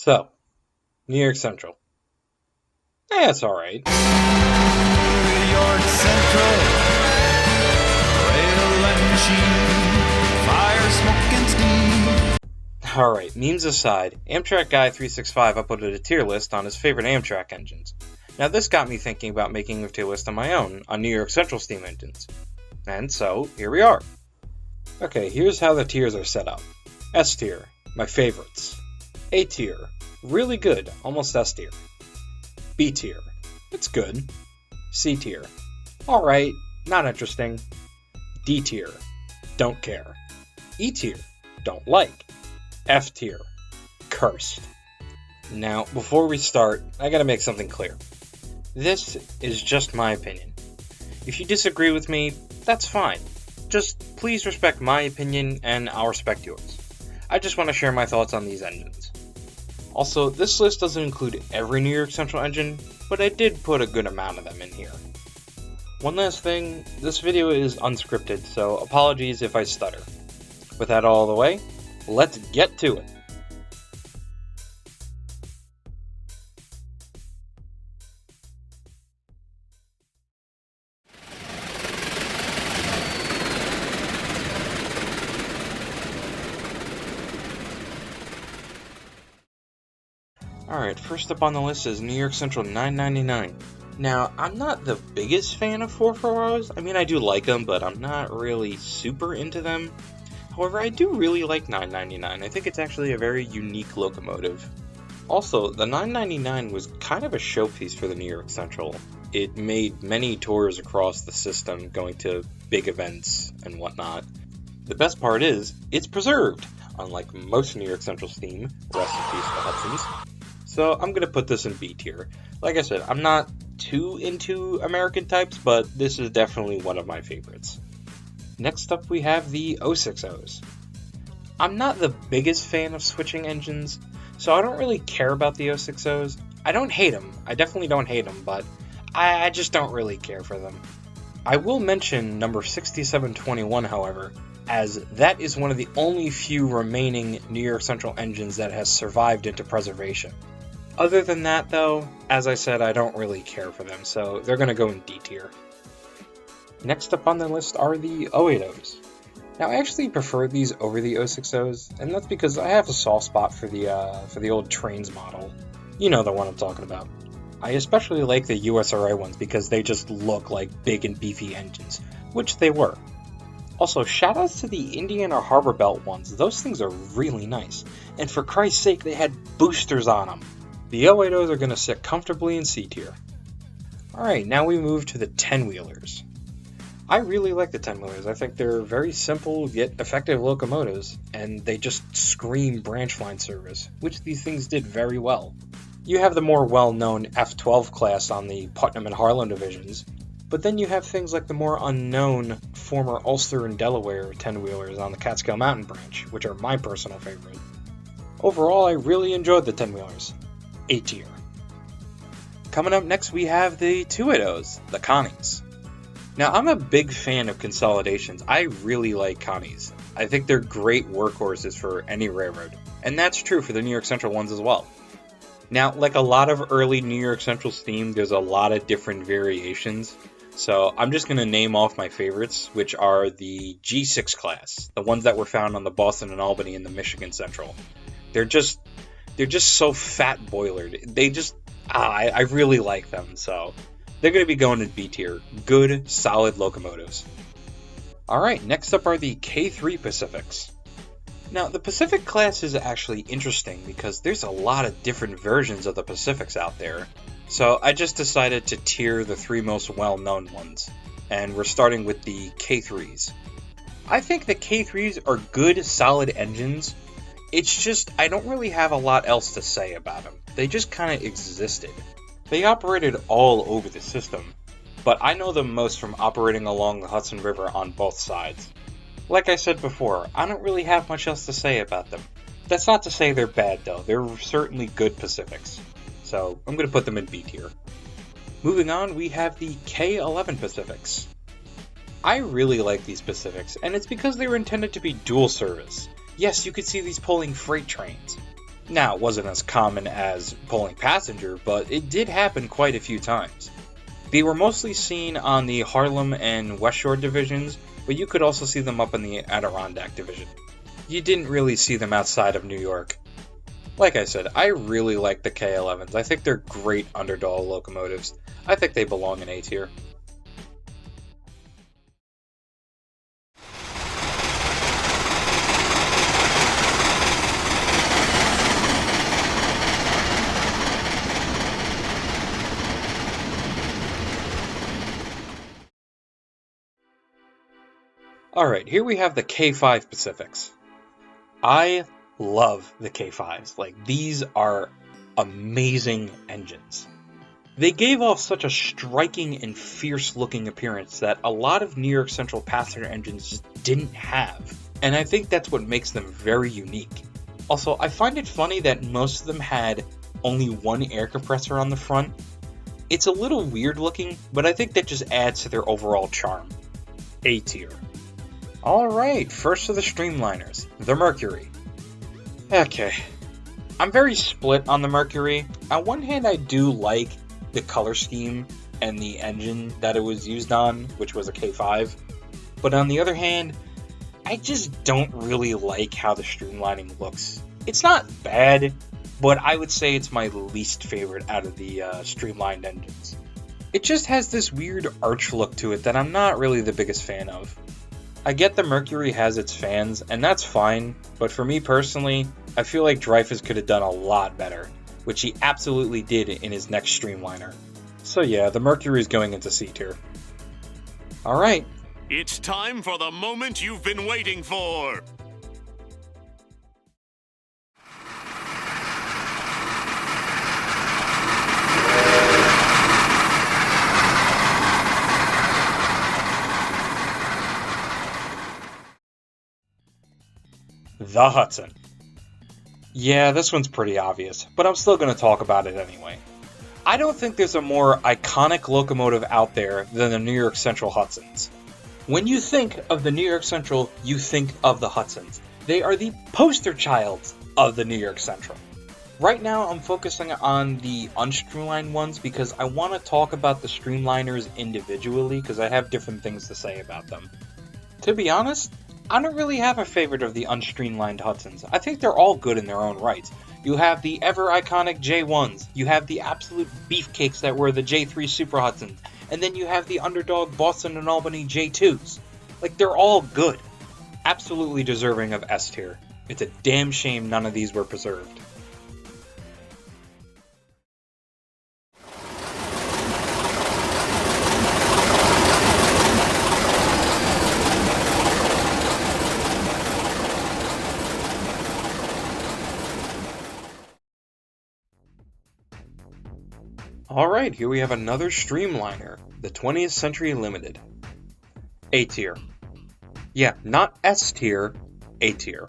So, New York Central. It's alright. New York Central, rail and machine, fire, smoke, and steam. Alright, memes aside, Amtrak Guy 365 uploaded a tier list on his favorite Amtrak engines. Now this got me thinking about making a tier list of my own on New York Central steam engines. And so, here we are. Okay, here's how the tiers are set up. S tier, my favorites. A tier, really good, almost S tier. B tier, it's good. C tier, alright, not interesting. D tier, don't care. E tier, don't like. F tier, cursed. Now, before we start, I gotta make something clear. This is just my opinion. If you disagree with me, that's fine. Just please respect my opinion and I'll respect yours. I just want to share my thoughts on these engines. Also, this list doesn't include every New York Central engine, but I did put a good amount of them in here. One last thing, this video is unscripted, so apologies if I stutter. With that all the way, let's get to it. Alright, first up on the list is New York Central 999. Now, I'm not the biggest fan of 440s. I mean, I do like them, but I'm not really super into them. However, I do really like 999. I think it's actually a very unique locomotive. Also, the 999 was kind of a showpiece for the New York Central. It made many tours across the system, going to big events and whatnot. The best part is, it's preserved, unlike most New York Central steam. Rest in peace to HUDSONS. So I'm going to put this in B tier. Like I said, I'm not too into American types, but this is definitely one of my favorites. Next up we have the 060s. I'm not the biggest fan of switching engines, so I don't really care about the 060s. I don't hate them, I definitely don't hate them, but I just don't really care for them. I will mention number 6721, however, as that is one of the only few remaining New York Central engines that has survived into preservation. Other than that, though, as I said, I don't really care for them, so they're going to go in D tier. Next up on the list are the 080s. Now, I actually prefer these over the 060s, and that's because I have a soft spot for the old Trains model. You know the one I'm talking about. I especially like the USRA ones because they just look like big and beefy engines, which they were. Also, shoutouts to the Indiana Harbor Belt ones, those things are really nice, and for Christ's sake, they had boosters on them. The 080s are going to sit comfortably in C tier. Alright, now we move to the 10-wheelers. I really like the 10-wheelers. I think they're very simple yet effective locomotives, and they just scream branch line service, which these things did very well. You have the more well-known F12 class on the Putnam and Harlan divisions, but then you have things like the more unknown former Ulster and Delaware 10-wheelers on the Catskill Mountain branch, which are my personal favorite. Overall, I really enjoyed the 10-wheelers. A tier. Coming up next, we have the 280s, the Connies. Now, I'm a big fan of consolidations. I really like Connies. I think they're great workhorses for any railroad, and that's true for the New York Central ones as well. Now, like a lot of early New York Central steam, there's a lot of different variations, so I'm just going to name off my favorites, which are the G6 class, the ones that were found on the Boston and Albany and the Michigan Central. They're just so fat boilered. I really like them, so they're going to be going in B tier. Good, solid locomotives. Alright, next up are the K3 Pacifics. Now, the Pacific class is actually interesting because there's a lot of different versions of the Pacifics out there. So I just decided to tier the three most well-known ones, and we're starting with the K3s. I think the K3s are good, solid engines. It's just, I don't really have a lot else to say about them. They just kind of existed. They operated all over the system, but I know them most from operating along the Hudson River on both sides. Like I said before, I don't really have much else to say about them. That's not to say they're bad though, they're certainly good Pacifics. So I'm going to put them in B tier. Moving on, we have the K11 Pacifics. I really like these Pacifics, and it's because they were intended to be dual service. Yes, you could see these pulling freight trains. Now, it wasn't as common as pulling passenger, but it did happen quite a few times. They were mostly seen on the Harlem and West Shore divisions, but you could also see them up in the Adirondack division. You didn't really see them outside of New York. Like I said, I really like the K11s. I think they're great underdog locomotives. I think they belong in A tier. Alright, here we have the K5 Pacifics. I love the K5s. Like, these are amazing engines. They gave off such a striking and fierce looking appearance that a lot of New York Central passenger engines just didn't have. And I think that's what makes them very unique. Also, I find it funny that most of them had only one air compressor on the front. It's a little weird looking, but I think that just adds to their overall charm. A tier. Alright, first of the streamliners, the Mercury. Okay, I'm very split on the Mercury. On one hand, I do like the color scheme and the engine that it was used on, which was a K5. But on the other hand, I just don't really like how the streamlining looks. It's not bad, but I would say it's my least favorite out of the streamlined engines. It just has this weird arch look to it that I'm not really the biggest fan of. I get the Mercury has its fans, and that's fine, but for me personally, I feel like Dreyfuss could have done a lot better, which he absolutely did in his next streamliner. So yeah, the Mercury is going into C tier. Alright. It's time for the moment you've been waiting for! The Hudson. Yeah, this one's pretty obvious, but I'm still going to talk about it anyway. I don't think there's a more iconic locomotive out there than the New York Central Hudsons. When you think of the New York Central, you think of the Hudsons. They are the poster child of the New York Central. Right now, I'm focusing on the unstreamlined ones because I want to talk about the streamliners individually because I have different things to say about them. To be honest, I don't really have a favorite of the unstreamlined Hudsons. I think they're all good in their own rights. You have the ever iconic J1s, you have the absolute beefcakes that were the J3 Super Hudsons, and then you have the underdog Boston and Albany J2s. Like, they're all good. Absolutely deserving of S tier. It's a damn shame none of these were preserved. Alright, here we have another streamliner, the 20th Century Limited. A tier. Yeah, not S tier, A tier.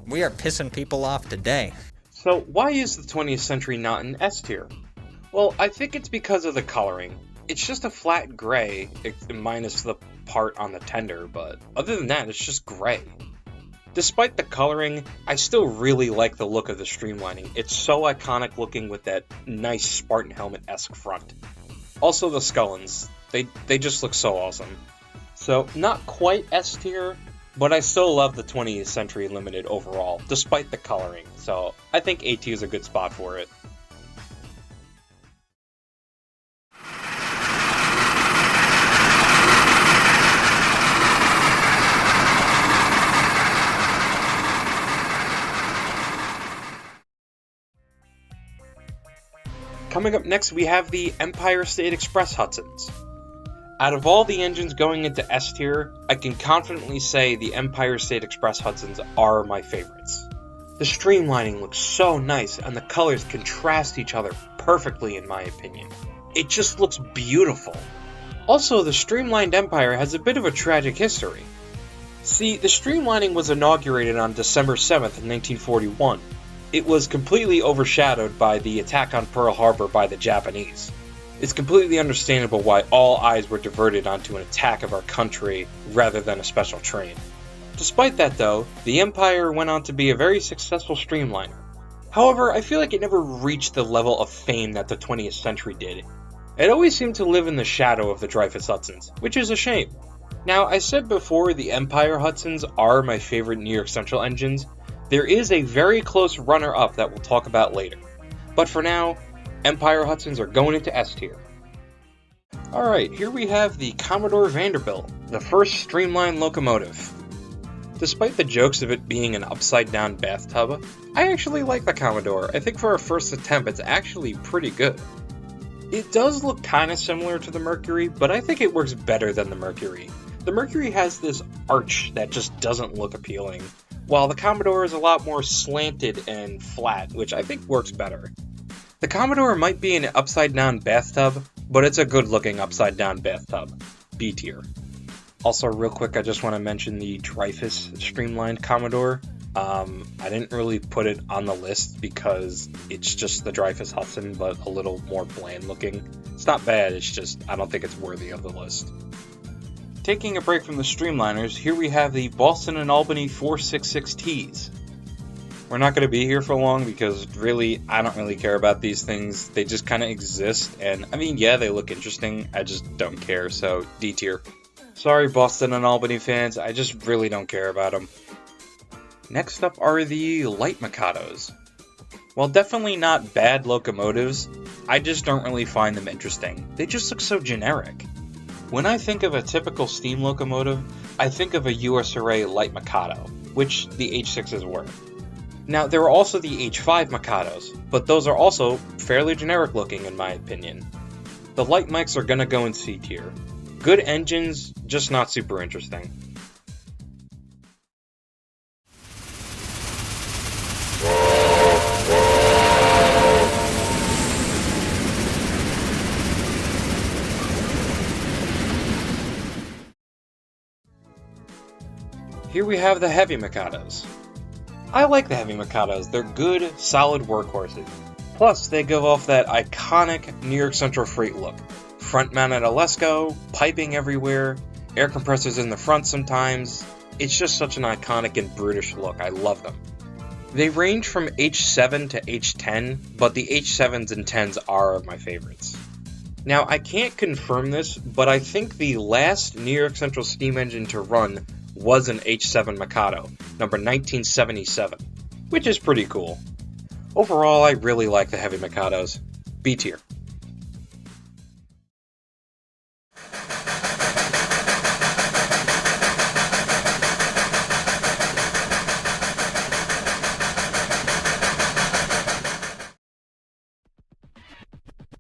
We are pissing people off today. So why is the 20th Century not an S tier? Well, I think it's because of the coloring. It's just a flat gray, minus the part on the tender, but other than that, it's just gray. Despite the coloring, I still really like the look of the streamlining. It's so iconic looking with that nice Spartan helmet-esque front. Also the Scullens, they just look so awesome. So not quite S tier, but I still love the 20th Century Limited overall, despite the coloring. So I think A tier is a good spot for it. Coming up next, we have the Empire State Express Hudsons. Out of all the engines going into S tier, I can confidently say the Empire State Express Hudsons are my favorites. The streamlining looks so nice, and the colors contrast each other perfectly in my opinion. It just looks beautiful. Also, the streamlined Empire has a bit of a tragic history. See, the streamlining was inaugurated on December 7th, 1941. It was completely overshadowed by the attack on Pearl Harbor by the Japanese. It's completely understandable why all eyes were diverted onto an attack of our country rather than a special train. Despite that though, the Empire went on to be a very successful streamliner. However, I feel like it never reached the level of fame that the 20th century did. It always seemed to live in the shadow of the Dreyfuss Hudsons, which is a shame. Now, I said before the Empire Hudsons are my favorite New York Central engines. There is a very close runner-up that we'll talk about later. But for now, Empire Hudsons are going into S tier. Alright, here we have the Commodore Vanderbilt, the first streamlined locomotive. Despite the jokes of it being an upside-down bathtub, I actually like the Commodore. I think for a first attempt, it's actually pretty good. It does look kinda similar to the Mercury, but I think it works better than the Mercury. The Mercury has this arch that just doesn't look appealing, while the Commodore is a lot more slanted and flat, which I think works better. The Commodore might be an upside-down bathtub, but it's a good-looking upside-down bathtub. B tier. Also, real quick, I just want to mention the Dreyfuss streamlined Commodore. I didn't really put it on the list because it's just the Dreyfuss Hudson, but a little more bland looking. It's not bad, it's just I don't think it's worthy of the list. Taking a break from the streamliners, here we have the Boston and Albany 466Ts. We're not going to be here for long because really, I don't really care about these things. They just kind of exist, and I mean, yeah, they look interesting, I just don't care, so D tier. Sorry, Boston and Albany fans, I just really don't care about them. Next up are the light MIKADOS. While definitely not bad locomotives, I just don't really find them interesting. They just look so generic. When I think of a typical steam locomotive, I think of a USRA light Mikado, which the H6s were. Now, there are also the H5 MIKADOS, but those are also fairly generic looking in my opinion. The light mics are gonna go in C tier. Good engines, just not super interesting. Here we have the heavy MIKADOS. I like the heavy MIKADOS, they're good, solid workhorses. Plus, they give off that iconic New York Central freight look. Front mounted Alesco, piping everywhere, air compressors in the front sometimes. It's just such an iconic and brutish look, I love them. They range from H7 to H10, but the H7s and 10s are my favorites. Now, I can't confirm this, but I think the last New York Central steam engine to run was an H7 Mikado, number 1977, which is pretty cool. Overall, I really like the heavy MIKADOS. B tier.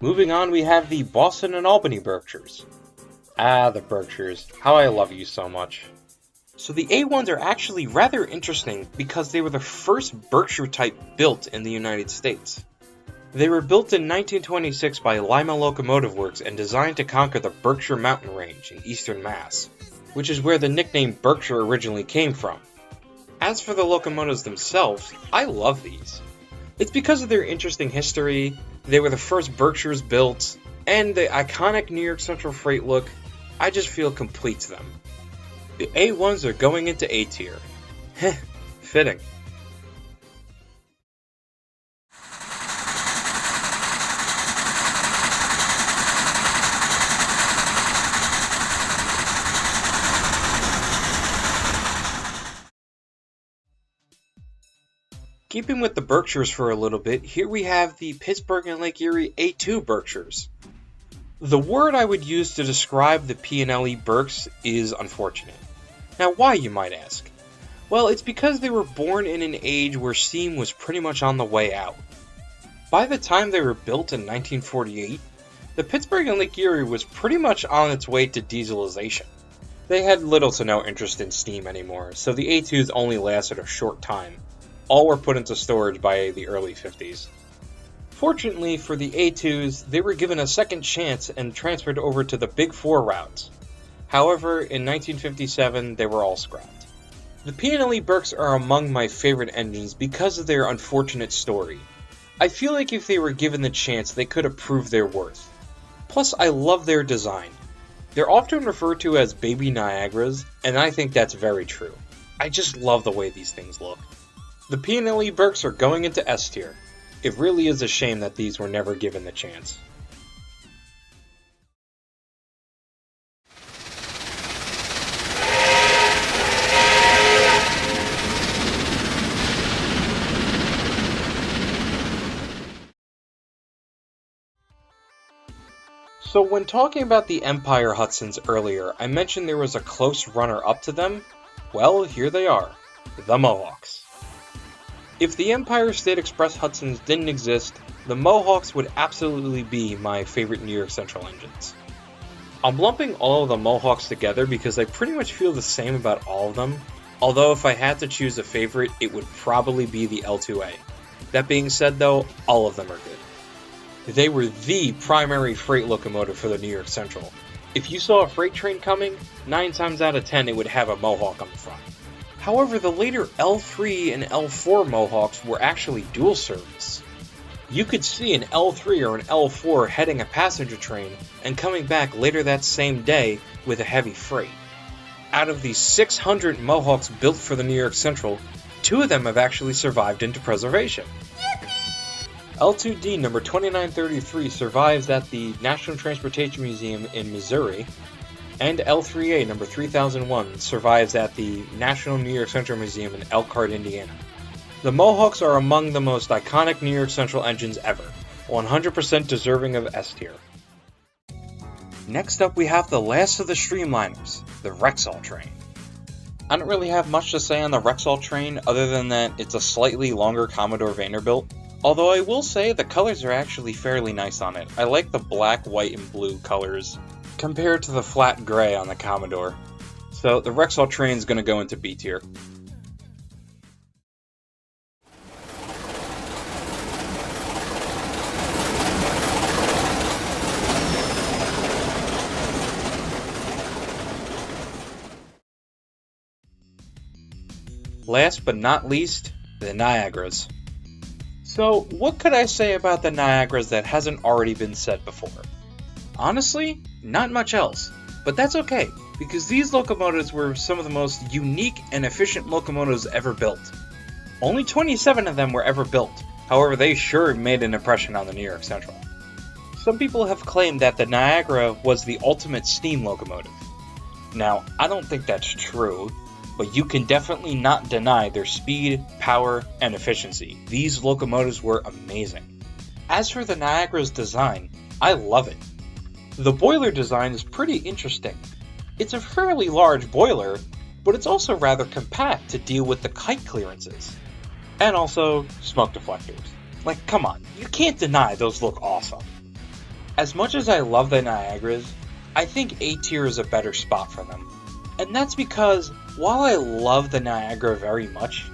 Moving on, we have the Boston and Albany Berkshires. Ah, the Berkshires. How I love you so much. So the A1s are actually rather interesting because they were the first Berkshire type built in the United States. They were built in 1926 by Lima Locomotive Works and designed to conquer the Berkshire Mountain Range in eastern Mass, which is where the nickname Berkshire originally came from. As for the locomotives themselves, I love these. It's because of their interesting history, they were the first Berkshires built, and the iconic New York Central freight look, I just feel complete to them. The A1s are going into A tier. Heh, fitting. Keeping with the Berkshires for a little bit, here we have the Pittsburgh and Lake Erie A2 Berkshires. The word I would use to describe the P&LE Berks is unfortunate. Now why, you might ask? Well, it's because they were born in an age where steam was pretty much on the way out. By the time they were built in 1948, the Pittsburgh and Lake Erie was pretty much on its way to dieselization. They had little to no interest in steam anymore, so the A2s only lasted a short time. All were put into storage by the early 50s. Fortunately for the A2s, they were given a second chance and transferred over to the Big Four routes. However, in 1957, they were all scrapped. The P&LE Berks are among my favorite engines because of their unfortunate story. I feel like if they were given the chance, they could have proved their worth. Plus, I love their design. They're often referred to as baby Niagaras, and I think that's very true. I just love the way these things look. The P&LE Berks are going into S tier. It really is a shame that these were never given the chance. So when talking about the Empire HUDSONS earlier, I mentioned there was a close runner-up to them. Well, here they are, the MOHAWKS. If the Empire State Express HUDSONS didn't exist, the MOHAWKS would absolutely be my favorite New York Central engines. I'm lumping all of the MOHAWKS together because I pretty much feel the same about all of them, although if I had to choose a favorite, it would probably be the L2A. That being said though, all of them are good. They were the primary freight locomotive for the New York Central. If you saw a freight train coming, 9 times out of 10 it would have a Mohawk on the front. However, the later L3 and L4 Mohawks were actually dual service. You could see an L3 or an L4 heading a passenger train and coming back later that same day with a heavy freight. Out of the 600 Mohawks built for the New York Central, 2 of them have actually survived into preservation. L2D number 2933 survives at the National Transportation Museum in Missouri, and L3A number 3001 survives at the National New York Central Museum in Elkhart, Indiana. The Mohawks are among the most iconic New York Central engines ever, 100% deserving of S tier. Next up we have the last of the Streamliners, the Rexall train. I don't really have much to say on the Rexall train other than that it's a slightly longer Commodore Vanderbilt. Although I will say the colors are actually fairly nice on it. I like the black, white, and blue colors compared to the flat gray on the Commodore. So the Rexall train is going to go into B tier. Last but not least, the Niagaras. So, what could I say about the Niagaras that hasn't already been said before? Honestly, not much else, but that's okay, because these locomotives were some of the most unique and efficient locomotives ever built. Only 27 of them were ever built, however they sure made an impression on the New York Central. Some people have claimed that the Niagara was the ultimate steam locomotive. Now, I don't think that's true, but you can definitely not deny their speed, power, and efficiency. These locomotives were amazing. As for the Niagara's design, I love it. The boiler design is pretty interesting. It's a fairly large boiler, but it's also rather compact to deal with the kite clearances. And also, smoke deflectors. Like, come on, you can't deny those look awesome. As much as I love the Niagaras, I think A tier is a better spot for them. And that's because, while I love the Niagara very much,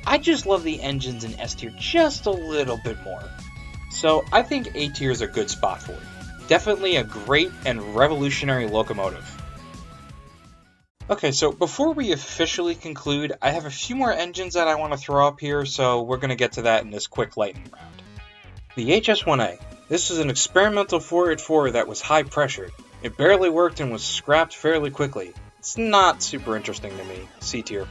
I just love the engines in S tier just a little bit more. So I think A tier is a good spot for it. Definitely a great and revolutionary locomotive. Okay, so before we officially conclude, I have a few more engines that I want to throw up here, so we're going to get to that in this quick lightning round. The HS-1A. This is an experimental 484 that was high pressured. It barely worked and was scrapped fairly quickly. It's not super interesting to me. C tier.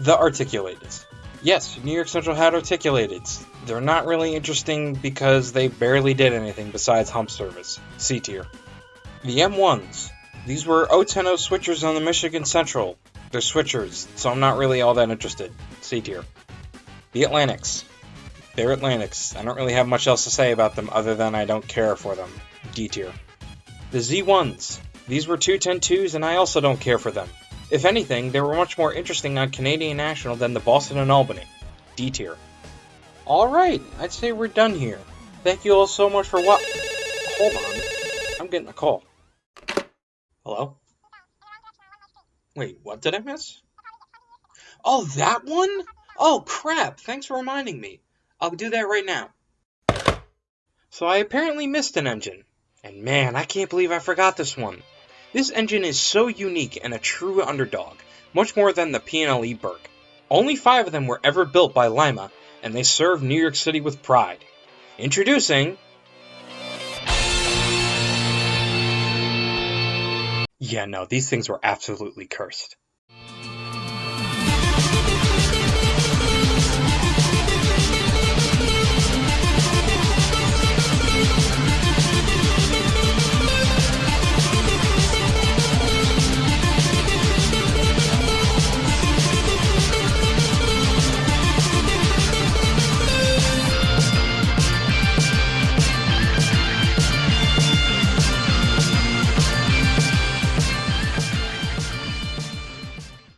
The Articulateds. Yes, New York Central had Articulateds. They're not really interesting because they barely did anything besides hump service. C tier. The M1s. These were 010 switchers on the Michigan Central. They're switchers, so I'm not really all that interested. C tier. The Atlantics. They're Atlantics. I don't really have much else to say about them other than I don't care for them. D tier. The Z1s. These were 210-2s and I also don't care for them. If anything, they were much more interesting on Canadian National than the Boston and Albany. D tier. Alright, I'd say we're done here. Thank you all so much for Hold on. I'm getting a call. Hello? Wait, what did I miss? Oh, that one? Oh, crap! Thanks for reminding me. I'll do that right now. So I apparently missed an engine. And man, I can't believe I forgot this one. This engine is so unique and a true underdog, much more than the P&LE Berk. Only 5 of them were ever built by Lima, and they serve New York City with pride. Introducing... Yeah, no, these things were absolutely cursed.